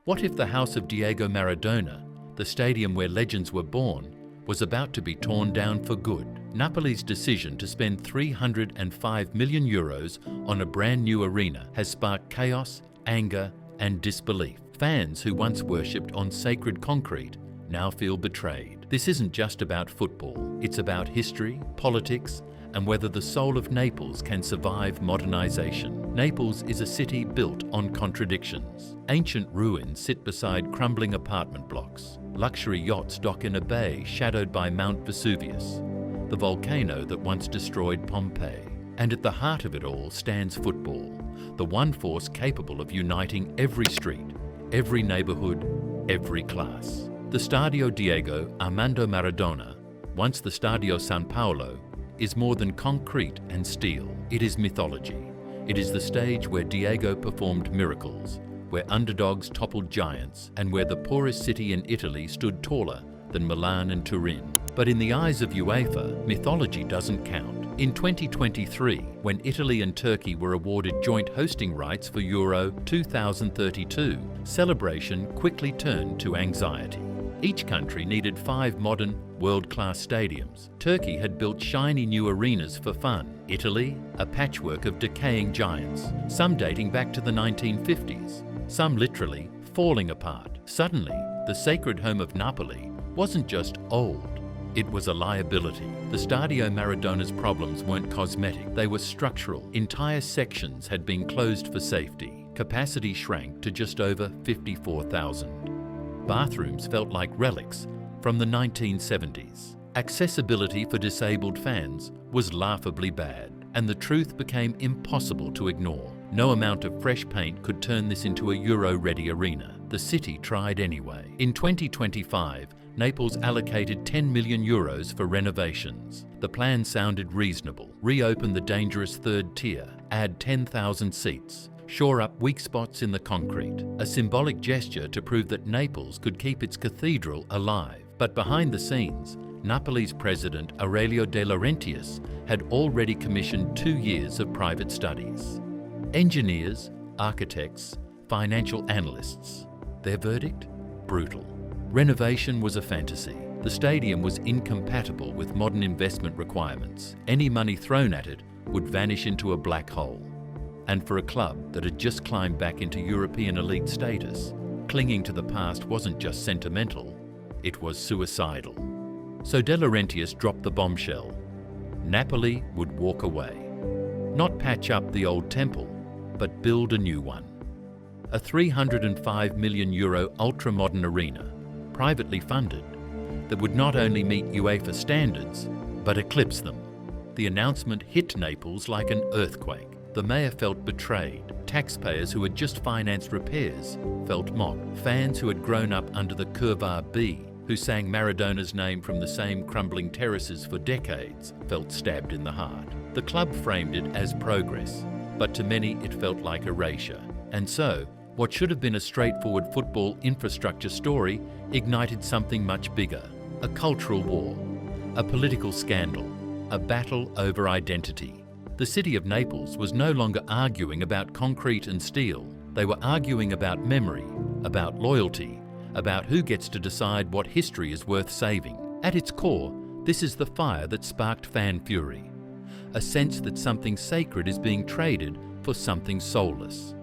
What if the house of Diego Maradona, the stadium where legends were born, was about to be torn down for good? Napoli's decision to spend €305 million on a brand new arena has sparked chaos, anger, and disbelief. Fans who once worshipped on sacred concrete now feel betrayed. This isn't just about football. It's about history, politics, and whether the soul of Naples can survive modernization. Naples is a city built on contradictions. Ancient ruins sit beside crumbling apartment blocks. Luxury yachts dock in a bay shadowed by Mount Vesuvius, the volcano that once destroyed Pompeii. And at the heart of it all stands football, the one force capable of uniting every street, every neighborhood, every class. The Stadio Diego Armando Maradona, once the Stadio San Paolo, is more than concrete and steel. It is mythology. It is the stage where Diego performed miracles, where underdogs toppled giants, and where the poorest city in Italy stood taller than Milan and Turin. But in the eyes of UEFA, mythology doesn't count. In 2023, when Italy and Turkey were awarded joint hosting rights for Euro 2032, celebration quickly turned to anxiety. Each country needed 5 modern, world-class stadiums. Turkey had built shiny new arenas for fun. Italy, a patchwork of decaying giants, some dating back to the 1950s, some literally falling apart. Suddenly, the sacred home of Napoli wasn't just old, it was a liability. The Stadio Maradona's problems weren't cosmetic, they were structural. Entire sections had been closed for safety. Capacity shrank to just over 54,000. Bathrooms felt like relics from the 1970s. Accessibility for disabled fans was laughably bad, and the truth became impossible to ignore. No amount of fresh paint could turn this into a Euro-ready arena. The city tried anyway. In 2025, Naples allocated €10 million for renovations. The plan sounded reasonable. Reopen the dangerous third tier, add 10,000 seats, shore up weak spots in the concrete, a symbolic gesture to prove that Naples could keep its cathedral alive. But behind the scenes, Napoli's president Aurelio De Laurentiis had already commissioned 2 years of private studies. Engineers, architects, financial analysts. Their verdict? Brutal. Renovation was a fantasy. The stadium was incompatible with modern investment requirements. Any money thrown at it would vanish into a black hole. And for a club that had just climbed back into European elite status, clinging to the past wasn't just sentimental, it was suicidal. So De Laurentiis dropped the bombshell. Napoli would walk away. Not patch up the old temple, but build a new one. A €305 million ultra-modern arena, privately funded, that would not only meet UEFA standards, but eclipse them. The announcement hit Naples like an earthquake. The mayor felt betrayed. Taxpayers who had just financed repairs felt mocked. Fans who had grown up under the Curvar B, who sang Maradona's name from the same crumbling terraces for decades, felt stabbed in the heart. The club framed it as progress, but to many it felt like erasure. And so, what should have been a straightforward football infrastructure story ignited something much bigger. A cultural war, a political scandal, a battle over identity. The city of Naples was no longer arguing about concrete and steel. They were arguing about memory, about loyalty, about who gets to decide what history is worth saving. At its core, this is the fire that sparked fan fury. A sense that something sacred is being traded for something soulless.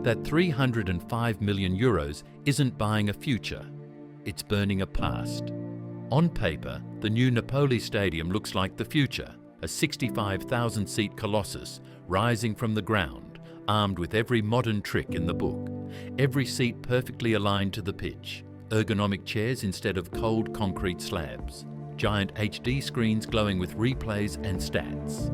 That €305 million isn't buying a future, it's burning a past. On paper, the new Napoli Stadium looks like the future, a 65,000-seat colossus rising from the ground, armed with every modern trick in the book, every seat perfectly aligned to the pitch, ergonomic chairs instead of cold concrete slabs, giant HD screens glowing with replays and stats,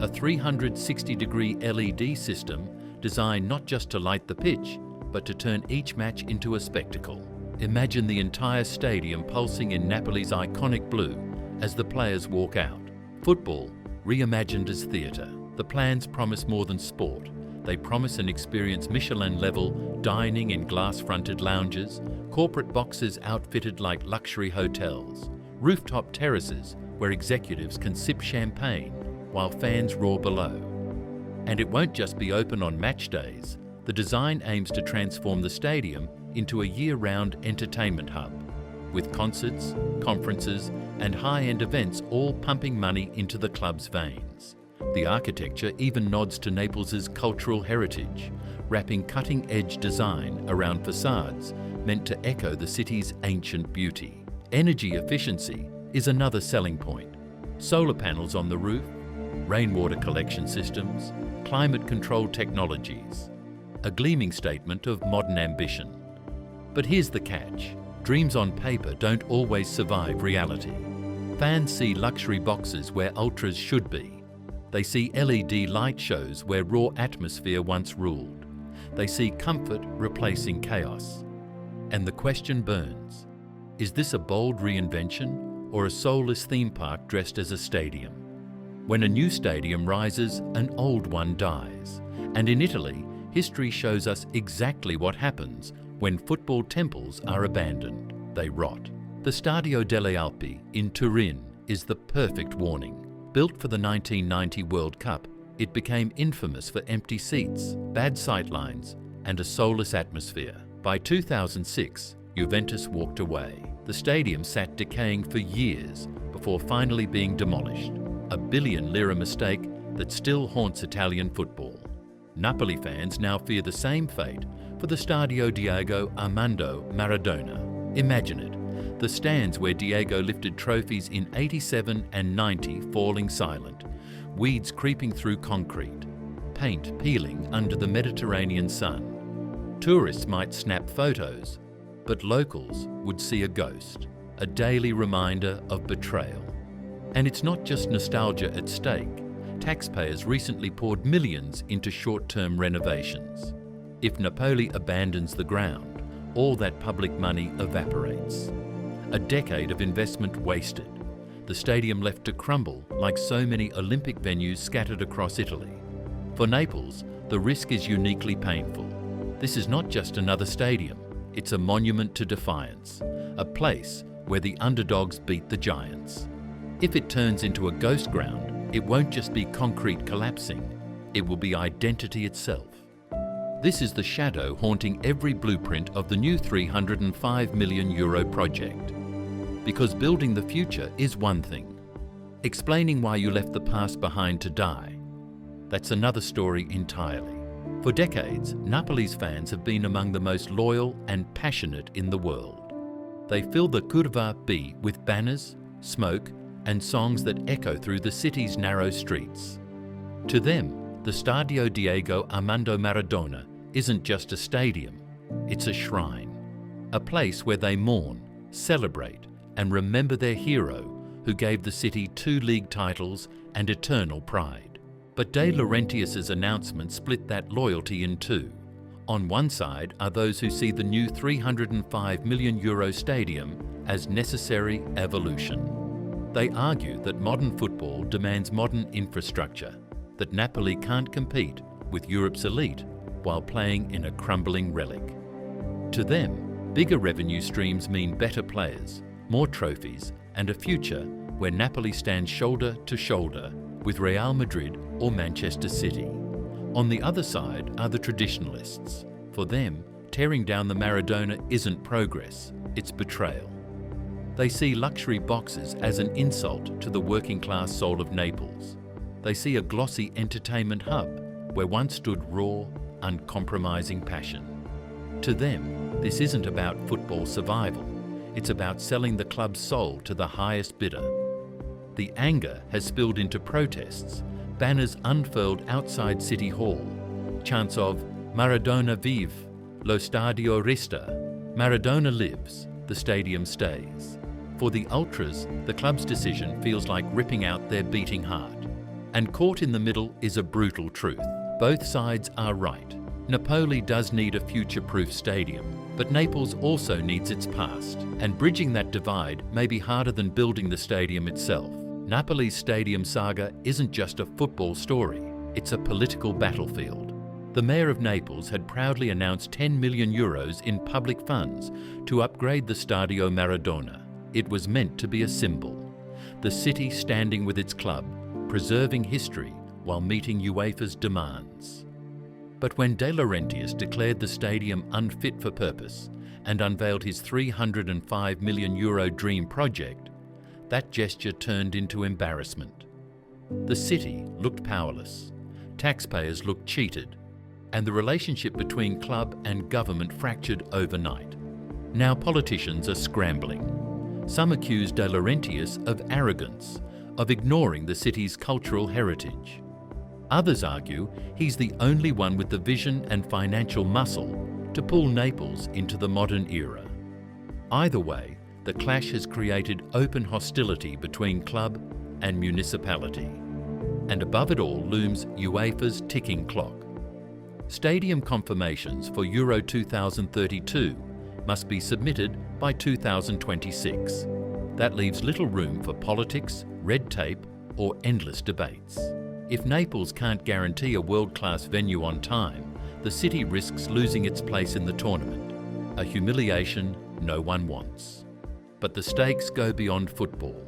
a 360-degree LED system designed not just to light the pitch, but to turn each match into a spectacle. Imagine the entire stadium pulsing in Napoli's iconic blue as the players walk out. Football, reimagined as theatre. The plans promise more than sport. They promise and experience Michelin-level dining in glass-fronted lounges, corporate boxes outfitted like luxury hotels, rooftop terraces where executives can sip champagne while fans roar below. And it won't just be open on match days. The design aims to transform the stadium into a year-round entertainment hub, with concerts, conferences, and high-end events all pumping money into the club's veins. The architecture even nods to Naples' cultural heritage, wrapping cutting-edge design around facades meant to echo the city's ancient beauty. Energy efficiency is another selling point. Solar panels on the roof, rainwater collection systems, climate-controlled technologies. A gleaming statement of modern ambition. But here's the catch. Dreams on paper don't always survive reality. Fans see luxury boxes where ultras should be. They see LED light shows where raw atmosphere once ruled. They see comfort replacing chaos. And the question burns. Is this a bold reinvention or a soulless theme park dressed as a stadium? When a new stadium rises, an old one dies. And in Italy, history shows us exactly what happens when football temples are abandoned. They rot. The Stadio delle Alpi in Turin is the perfect warning. Built for the 1990 World Cup, it became infamous for empty seats, bad sightlines, and a soulless atmosphere. By 2006, Juventus walked away. The stadium sat decaying for years before finally being demolished. A £1 billion mistake that still haunts Italian football. Napoli fans now fear the same fate for the Stadio Diego Armando Maradona. Imagine it, the stands where Diego lifted trophies in 87 and 90 falling silent, weeds creeping through concrete, paint peeling under the Mediterranean sun. Tourists might snap photos, but locals would see a ghost, a daily reminder of betrayal. And it's not just nostalgia at stake. Taxpayers recently poured millions into short-term renovations. If Napoli abandons the ground, all that public money evaporates. A decade of investment wasted. The stadium left to crumble like so many Olympic venues scattered across Italy. For Naples, the risk is uniquely painful. This is not just another stadium. It's a monument to defiance, a place where the underdogs beat the giants. If it turns into a ghost ground, it won't just be concrete collapsing, it will be identity itself. This is the shadow haunting every blueprint of the new €305 million project. Because building the future is one thing. Explaining why you left the past behind to die, that's another story entirely. For decades, Napoli's fans have been among the most loyal and passionate in the world. They fill the Curva B with banners, smoke, and songs that echo through the city's narrow streets. To them, the Stadio Diego Armando Maradona isn't just a stadium, it's a shrine. A place where they mourn, celebrate, and remember their hero who gave the city 2 league titles and eternal pride. But De Laurentiis's announcement split that loyalty in two. On one side are those who see the new €305 million stadium as necessary evolution. They argue that modern football demands modern infrastructure, that Napoli can't compete with Europe's elite while playing in a crumbling relic. To them, bigger revenue streams mean better players, more trophies, and a future where Napoli stands shoulder to shoulder with Real Madrid or Manchester City. On the other side are the traditionalists. For them, tearing down the Maradona isn't progress, it's betrayal. They see luxury boxes as an insult to the working-class soul of Naples. They see a glossy entertainment hub where once stood raw, uncompromising passion. To them, this isn't about football survival. It's about selling the club's soul to the highest bidder. The anger has spilled into protests, banners unfurled outside City Hall, chants of Maradona vive, lo stadio resta, Maradona lives, the stadium stays. For the ultras, the club's decision feels like ripping out their beating heart. And caught in the middle is a brutal truth. Both sides are right. Napoli does need a future-proof stadium, but Naples also needs its past, and bridging that divide may be harder than building the stadium itself. Napoli's stadium saga isn't just a football story, it's a political battlefield. The mayor of Naples had proudly announced €10 million in public funds to upgrade the Stadio Maradona. It was meant to be a symbol, the city standing with its club, preserving history while meeting UEFA's demands. But when De Laurentiis declared the stadium unfit for purpose, and unveiled his €305 million dream project, that gesture turned into embarrassment. The city looked powerless, taxpayers looked cheated, and the relationship between club and government fractured overnight. Now politicians are scrambling. Some accuse De Laurentiis of arrogance, of ignoring the city's cultural heritage. Others argue he's the only one with the vision and financial muscle to pull Naples into the modern era. Either way, the clash has created open hostility between club and municipality. And above it all looms UEFA's ticking clock. Stadium confirmations for Euro 2032 must be submitted by 2026. That leaves little room for politics, red tape, or endless debates. If Naples can't guarantee a world-class venue on time, the city risks losing its place in the tournament, a humiliation no one wants. But the stakes go beyond football.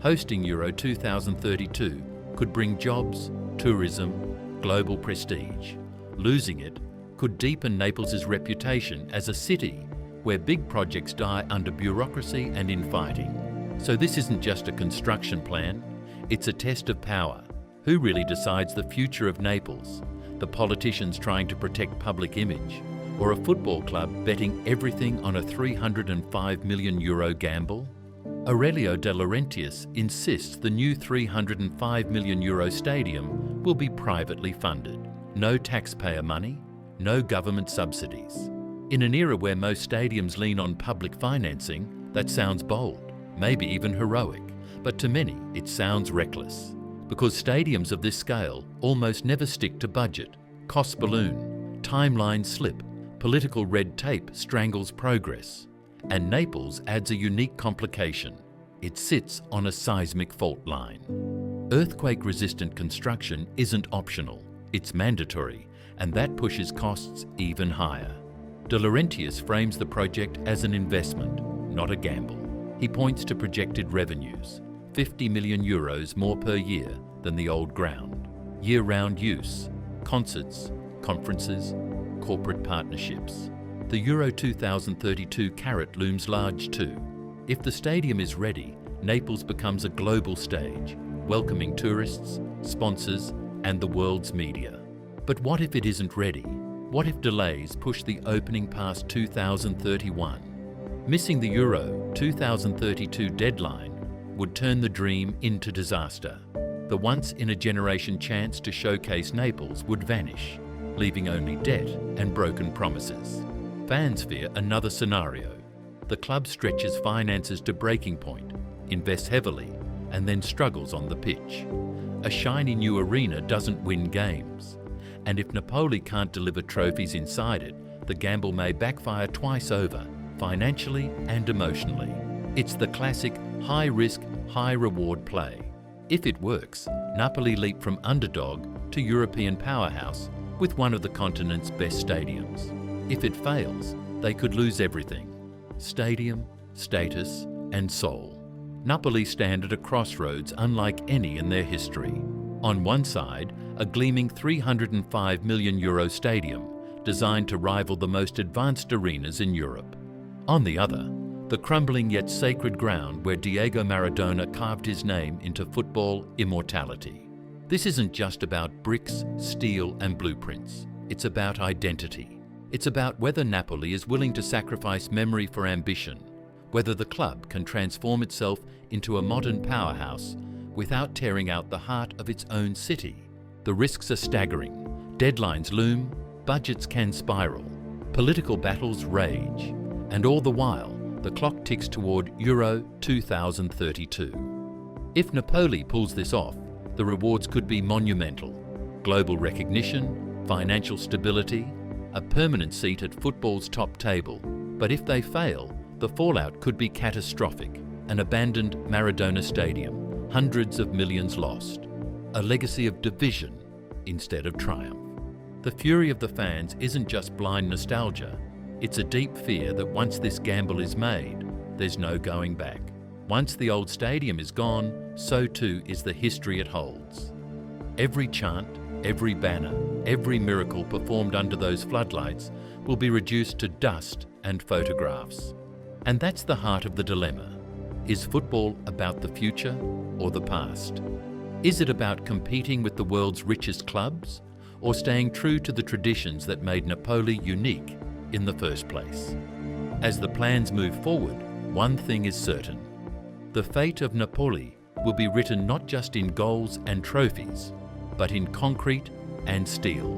Hosting Euro 2032 could bring jobs, tourism, global prestige. Losing it could deepen Naples' reputation as a city where big projects die under bureaucracy and infighting. So this isn't just a construction plan, it's a test of power. Who really decides the future of Naples? The politicians trying to protect public image, or a football club betting everything on a €305 million gamble? Aurelio De Laurentiis insists the new €305 million stadium will be privately funded. No taxpayer money, no government subsidies. In an era where most stadiums lean on public financing, that sounds bold, maybe even heroic, but to many it sounds reckless. Because stadiums of this scale almost never stick to budget, costs balloon, timelines slip, political red tape strangles progress, and Naples adds a unique complication. It sits on a seismic fault line. Earthquake-resistant construction isn't optional, it's mandatory, and that pushes costs even higher. De Laurentiis frames the project as an investment, not a gamble. He points to projected revenues, €50 million more per year than the old ground. Year-round use, concerts, conferences, corporate partnerships. The Euro 2032 carrot looms large too. If the stadium is ready, Naples becomes a global stage, welcoming tourists, sponsors, and the world's media. But what if it isn't ready? What if delays push the opening past 2031? Missing the Euro 2032 deadline would turn the dream into disaster. The once-in-a-generation chance to showcase Naples would vanish, leaving only debt and broken promises. Fans fear another scenario. The club stretches finances to breaking point, invests heavily, and then struggles on the pitch. A shiny new arena doesn't win games. And if Napoli can't deliver trophies inside it, the gamble may backfire twice over, financially and emotionally. It's the classic high-risk, high-reward play. If it works, Napoli leap from underdog to European powerhouse with one of the continent's best stadiums. If it fails, they could lose everything: stadium, status, and soul. Napoli stand at a crossroads unlike any in their history. On one side, a gleaming €305 million stadium designed to rival the most advanced arenas in Europe. On the other, the crumbling yet sacred ground where Diego Maradona carved his name into football immortality. This isn't just about bricks, steel, and blueprints. It's about identity. It's about whether Napoli is willing to sacrifice memory for ambition, whether the club can transform itself into a modern powerhouse without tearing out the heart of its own city. The risks are staggering. Deadlines loom, budgets can spiral, political battles rage, and all the while, the clock ticks toward Euro 2032. If Napoli pulls this off, the rewards could be monumental: global recognition, financial stability, a permanent seat at football's top table. But if they fail, the fallout could be catastrophic: an abandoned Maradona Stadium, hundreds of millions lost, a legacy of division instead of triumph. The fury of the fans isn't just blind nostalgia. It's a deep fear that once this gamble is made, there's no going back. Once the old stadium is gone, so too is the history it holds. Every chant, every banner, every miracle performed under those floodlights will be reduced to dust and photographs. And that's the heart of the dilemma. Is football about the future or the past? Is it about competing with the world's richest clubs, or staying true to the traditions that made Napoli unique in the first place? As the plans move forward, one thing is certain. The fate of Napoli will be written not just in goals and trophies, but in concrete and steel.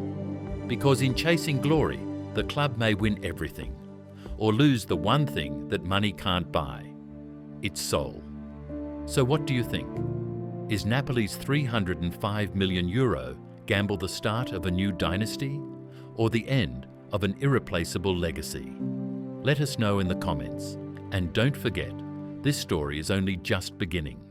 Because in chasing glory, the club may win everything, or lose the one thing that money can't buy, its soul. So what do you think? Is Napoli's €305 million gamble the start of a new dynasty, or the end of an irreplaceable legacy? Let us know in the comments. And don't forget, this story is only just beginning.